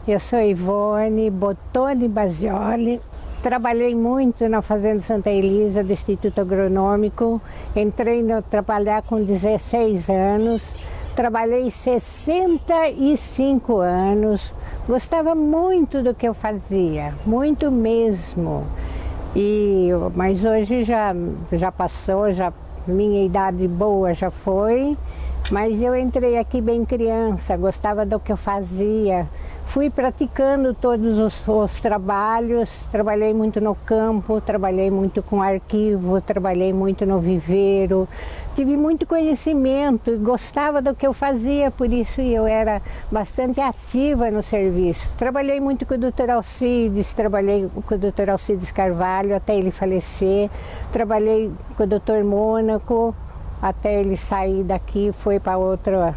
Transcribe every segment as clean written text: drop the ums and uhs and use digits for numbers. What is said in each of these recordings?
Eu sou Ivone Bottoni Basioli. Trabalhei muito na Fazenda Santa Elisa do Instituto Agronômico. Entrei a trabalhar com 16 anos. Trabalhei 65 anos. Gostava muito do que eu fazia, muito mesmo. Mas hoje já passou, minha idade boa já foi. Mas eu entrei aqui bem criança, gostava do que eu fazia. Fui praticando todos os trabalhos, trabalhei muito no campo, trabalhei muito com arquivo, trabalhei muito no viveiro. Tive muito conhecimento e gostava do que eu fazia, por isso eu era bastante ativa no serviço. Trabalhei muito com o Dr. Alcides, trabalhei com o Dr. Alcides Carvalho até ele falecer. Trabalhei com o Dr. Mônaco até ele sair daqui, foi para outra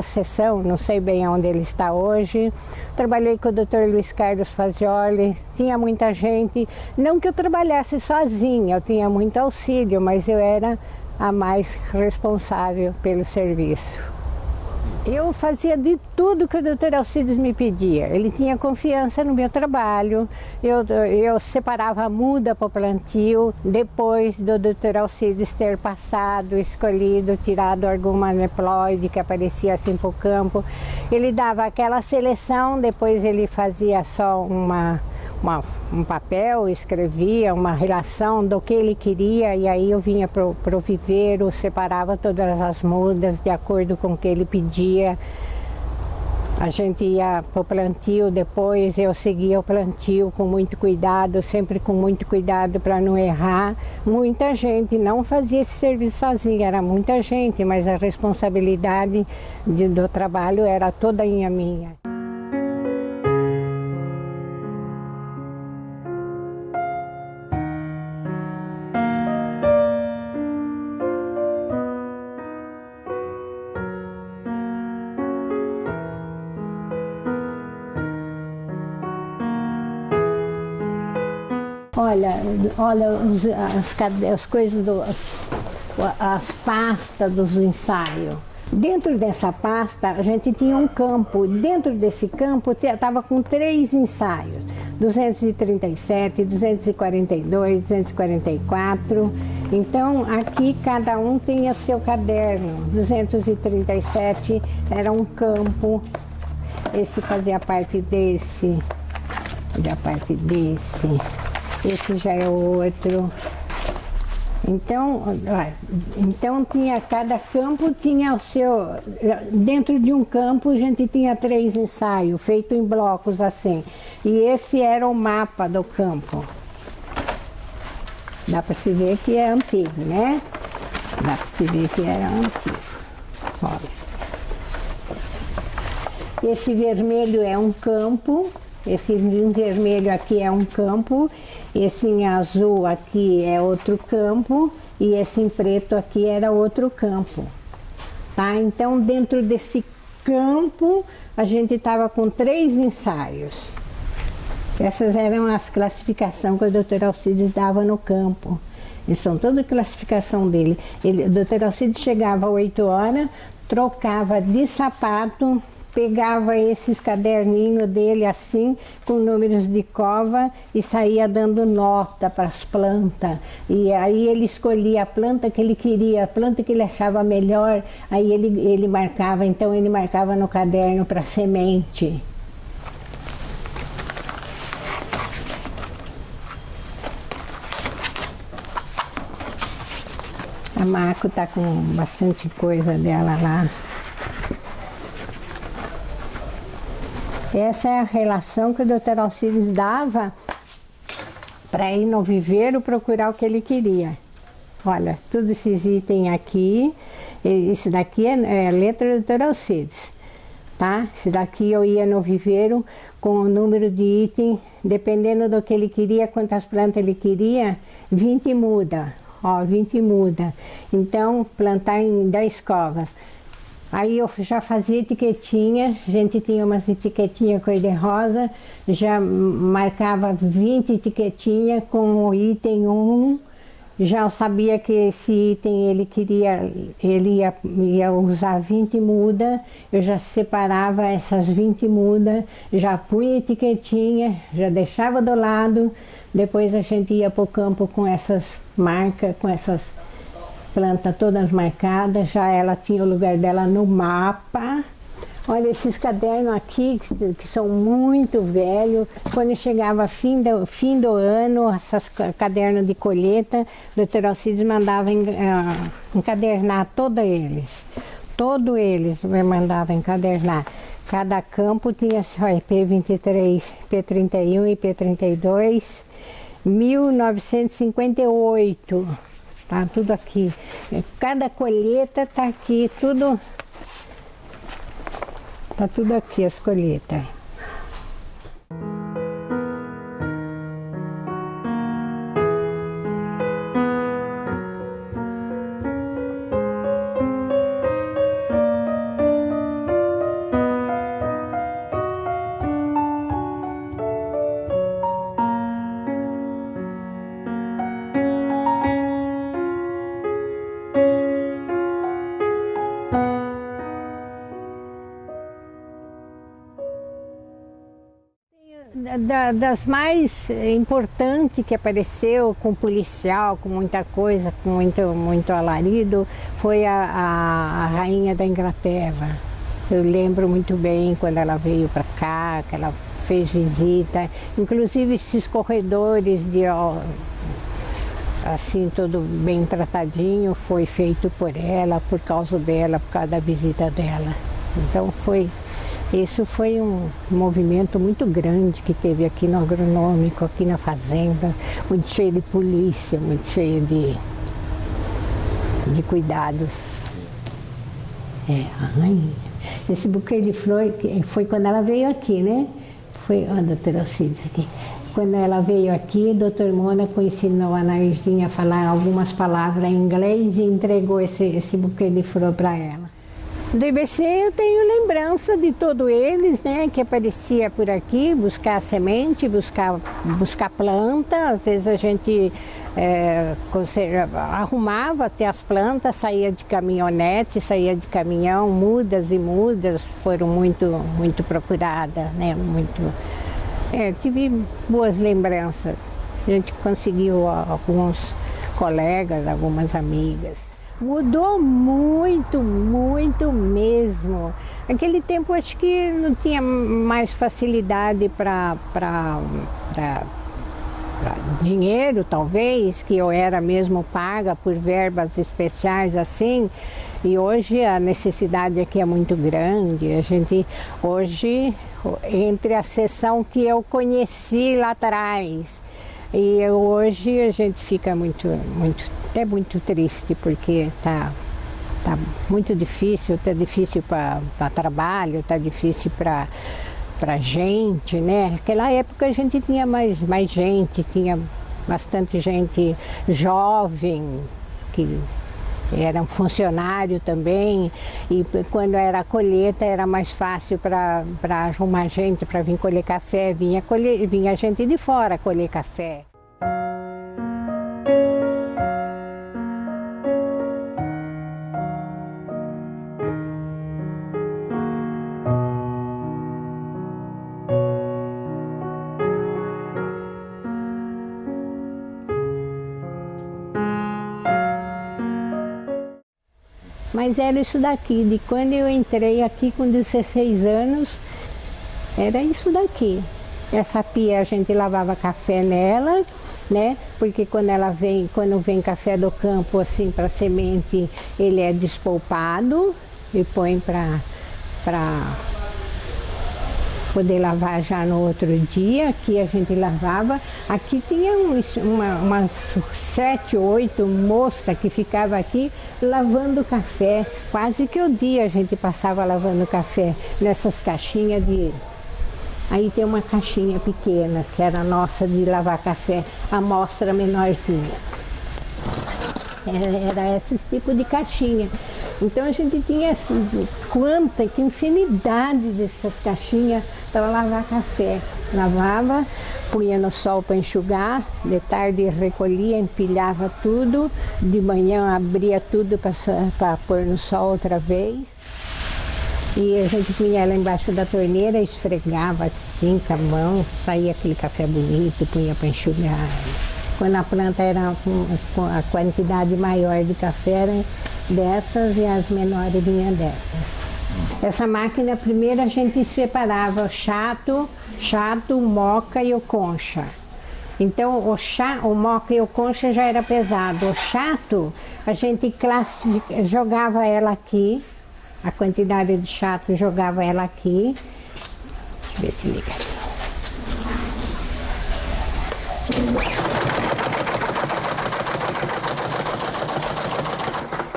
sessão, não sei bem onde ele está hoje. Trabalhei com o Dr. Luiz Carlos Fagioli, tinha muita gente, não que eu trabalhasse sozinha, eu tinha muito auxílio, mas eu era a mais responsável pelo serviço. Eu fazia de tudo que o Dr. Alcides me pedia. Ele tinha confiança no meu trabalho. Eu separava a muda para o plantio. Depois do Dr. Alcides ter passado, escolhido, tirado alguma aneuploide que aparecia assim para o campo, ele dava aquela seleção, depois ele fazia só um papel, escrevia uma relação do que ele queria e aí eu vinha para o viveiro, separava todas as mudas de acordo com o que ele pedia. A gente ia para o plantio, depois eu seguia o plantio com muito cuidado, sempre com muito cuidado para não errar. Muita gente não fazia esse serviço sozinha, era muita gente, mas a responsabilidade do trabalho era toda minha. Olha as coisas, as pastas dos ensaios. Dentro dessa pasta a gente tinha um campo, dentro desse campo estava com 3 ensaios, 237, 242, 244, então aqui cada um tinha seu caderno. 237 era um campo, esse fazia parte desse, esse já é outro. Então tinha, cada campo tinha o seu, dentro de um campo a gente tinha 3 ensaios, feitos em blocos assim. E esse era o mapa do campo. Dá para se ver que é antigo, né? Dá para se ver que era antigo. Olha. Esse vermelho é um campo. Esse em vermelho aqui é um campo, esse em azul aqui é outro campo e esse em preto aqui era outro campo. Tá? Então dentro desse campo a gente estava com 3 ensaios. Essas eram as classificações que o Dr. Alcides dava no campo. Eles são toda a classificação dele. O Dr. Alcides chegava às 8 horas, trocava de sapato, pegava esses caderninhos dele assim, com números de cova e saía dando nota para as plantas. E aí ele escolhia a planta que ele queria, a planta que ele achava melhor, aí ele marcava, então ele marcava no caderno para semente. A Marco está com bastante coisa dela lá. Essa é a relação que o Dr. Alcides dava para ir no viveiro procurar o que ele queria. Olha, todos esses itens aqui, esse daqui é a letra do Dr. Alcides, tá? Esse daqui eu ia no viveiro com o número de item, dependendo do que ele queria, quantas plantas ele queria, 20 muda, ó, 20 muda. Então, plantar em 10 covas. Aí eu já fazia etiquetinha, a gente tinha umas etiquetinhas cor-de-rosa, já marcava 20 etiquetinhas com o item 1, Já eu sabia que esse item ele ia usar 20 mudas, eu já separava essas 20 mudas, já punha etiquetinha, já deixava do lado, depois a gente ia para o campo com essas marcas, com essas plantas todas marcadas, já ela tinha o lugar dela no mapa. Olha esses cadernos aqui, que são muito velhos. Quando chegava fim do ano, esses cadernos de colheita, o doutor Alcides mandava encadernar todos eles. Todos eles me mandava encadernar. Cada campo tinha IP23, IP31 e IP32, 1958. Tá tudo aqui. Cada colheita tá aqui, tudo. Tá tudo aqui as colheitas. Das mais importantes que apareceu com policial, com muita coisa, com muito alarido, foi a rainha da Inglaterra. Eu lembro muito bem quando ela veio para cá, que ela fez visita, inclusive esses corredores assim, todo bem tratadinho, foi feito por ela, por causa dela, por causa da visita dela. Então isso foi um movimento muito grande que teve aqui no agronômico, aqui na fazenda, muito cheio de polícia, muito cheio de cuidados. Esse buquê de flor foi quando ela veio aqui, né? Foi a doutora Alcides aqui. Quando ela veio aqui, o doutor Mônaco ensinou a Nairzinha a falar algumas palavras em inglês e entregou esse buquê de flor para ela. Do IBC eu tenho lembrança de todos eles, né, que aparecia por aqui, buscar semente, buscar planta. Às vezes a gente arrumava até as plantas, saía de caminhonete, saía de caminhão, mudas e mudas foram muito procuradas, né, tive boas lembranças. A gente conseguiu alguns colegas, algumas amigas. Mudou muito mesmo. Naquele tempo acho que não tinha mais facilidade para dinheiro, talvez, que eu era mesmo paga por verbas especiais assim. E hoje a necessidade aqui é muito grande. A gente hoje, entre a sessão que eu conheci lá atrás e hoje, a gente fica até muito triste, porque tá muito difícil, tá difícil para trabalho, tá difícil para gente, né? Naquela época a gente tinha mais gente, tinha bastante gente jovem, que era um funcionário também, e quando era a colheita era mais fácil para arrumar gente para vir colher café, vinha gente de fora colher café. Mas era isso daqui, de quando eu entrei aqui com 16 anos, era isso daqui. Essa pia a gente lavava café nela, né? Porque quando vem café do campo assim para semente, ele é despolpado e põe para poder lavar já no outro dia. Aqui a gente lavava. Aqui tinha umas 7, 8 moças que ficavam aqui lavando café. Quase que o dia a gente passava lavando café nessas caixinhas de... Aí tem uma caixinha pequena, que era nossa de lavar café, amostra menorzinha. Era esse tipo de caixinha. Então a gente tinha que infinidade dessas caixinhas para lavar café. lavava, punha no sol para enxugar, de tarde recolhia, empilhava tudo, de manhã abria tudo para pôr no sol outra vez. E a gente punha ela embaixo da torneira, esfregava assim com a mão, saía aquele café bonito, punha para enxugar. Quando a planta era com a quantidade maior de café, era dessas e as menores vinham dessas. Essa máquina, primeiro a gente separava o chato, o moca e o concha. Então o moca e o concha já era pesado. O chato, a gente jogava ela aqui, a quantidade de chato jogava ela aqui. Deixa eu ver se liga aqui.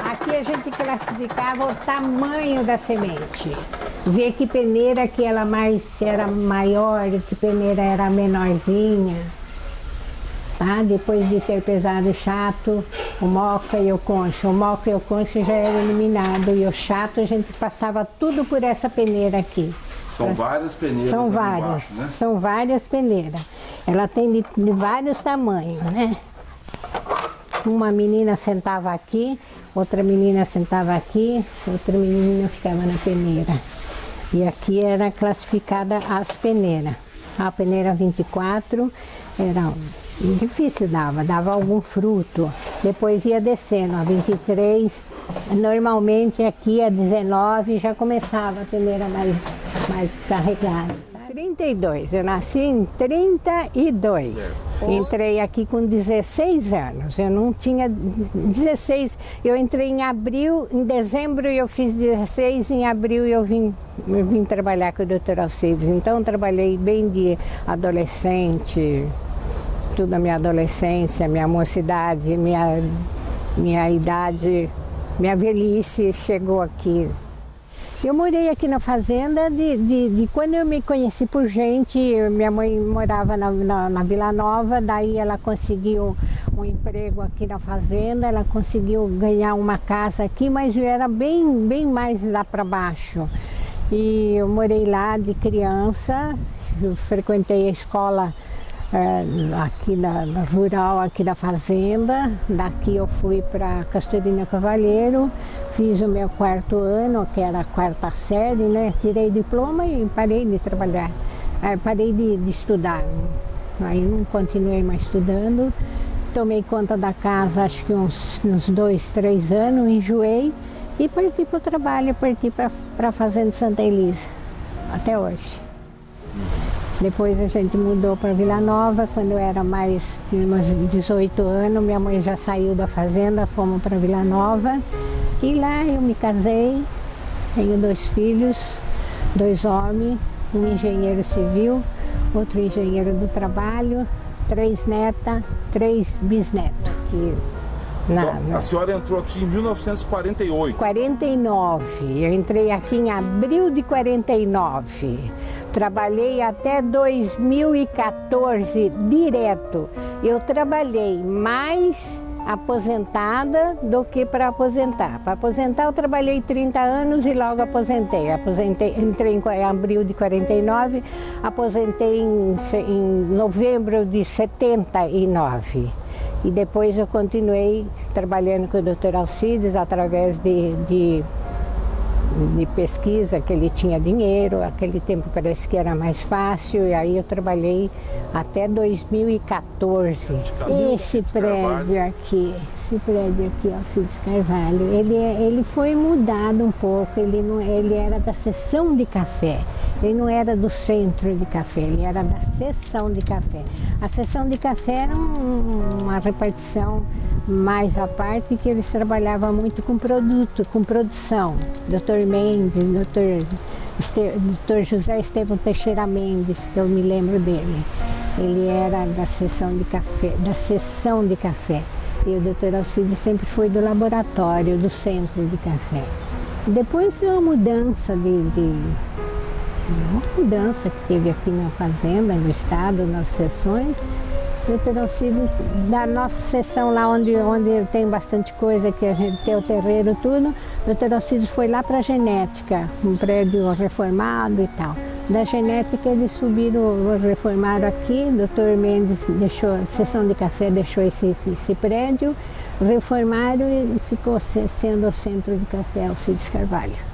Aqui a gente classificava o tamanho da semente. Ver que peneira que ela era maior, que peneira era menorzinha. Tá? Depois de ter pesado o chato, o moca e o concha. O moca e o concha já era eliminado e o chato a gente passava tudo por essa peneira aqui. São várias peneiras. São várias, embaixo, né? São várias peneiras. Ela tem de vários tamanhos, né? Uma menina sentava aqui, outra menina sentava aqui, outra menina ficava na peneira. E aqui era classificada as peneiras. A peneira 24 era difícil, dava algum fruto. Depois ia descendo, a 23, normalmente aqui a 19 já começava a peneira mais carregada. 32, eu nasci em 32. Certo. Entrei aqui com 16 anos, eu não tinha 16, eu entrei em abril, em dezembro eu fiz 16, em abril eu vim trabalhar com o Dr. Alcides, então trabalhei bem de adolescente, tudo a minha adolescência, minha mocidade, minha idade, minha velhice chegou aqui. Eu morei aqui na fazenda de quando eu me conheci por gente. Minha mãe morava na Vila Nova, daí ela conseguiu um emprego aqui na fazenda, ela conseguiu ganhar uma casa aqui, mas eu era bem mais lá para baixo. E eu morei lá de criança, eu frequentei a escola aqui na rural, aqui da fazenda. Daqui eu fui para Castorina Cavalheiro, fiz o meu 4º ano, que era a 4ª série, né? Tirei diploma e parei de trabalhar, parei de estudar. Aí não continuei mais estudando, tomei conta da casa acho que uns 2, 3 anos, enjoei e parti para o trabalho, parti para a Fazenda Santa Elisa, até hoje. Depois a gente mudou para Vila Nova, quando eu era tinha uns 18 anos, minha mãe já saiu da fazenda, fomos para Vila Nova. E lá eu me casei, tenho 2 filhos, 2 homens, um engenheiro civil, outro engenheiro do trabalho, 3 netas, 3 bisnetos. Então, a senhora entrou aqui em 1948? 49, eu entrei aqui em abril de 49. Trabalhei até 2014 direto. Eu trabalhei mais aposentada do que para aposentar. Para aposentar eu trabalhei 30 anos e logo aposentei. Entrei em abril de 49, aposentei em novembro de 79. E depois eu continuei trabalhando com o Dr. Alcides através de pesquisa, que ele tinha dinheiro, aquele tempo parece que era mais fácil, e aí eu trabalhei até 2014. Esse prédio aqui, Alcides Carvalho, ele foi mudado um pouco, ele era da seção de café. Ele não era do centro de café, ele era da seção de café. A seção de café era uma repartição mais à parte, que eles trabalhavam muito com produção. Dr. Mendes, Dr. José Estevão Teixeira Mendes, que eu me lembro dele. Ele era da seção de café, E o Dr. Alcides sempre foi do laboratório, do centro de café. Depois de uma mudança que teve aqui na fazenda, no estado, nas seções, o Dr. Alcides, da nossa seção lá onde tem bastante coisa, que a gente tem o terreiro, tudo, o Dr. Alcides foi lá para a genética, um prédio reformado e tal. Da genética eles subiram, reformaram aqui, o Dr. Mendes deixou, a seção de café deixou esse prédio, reformaram e ficou sendo o centro de café Alcides Carvalho.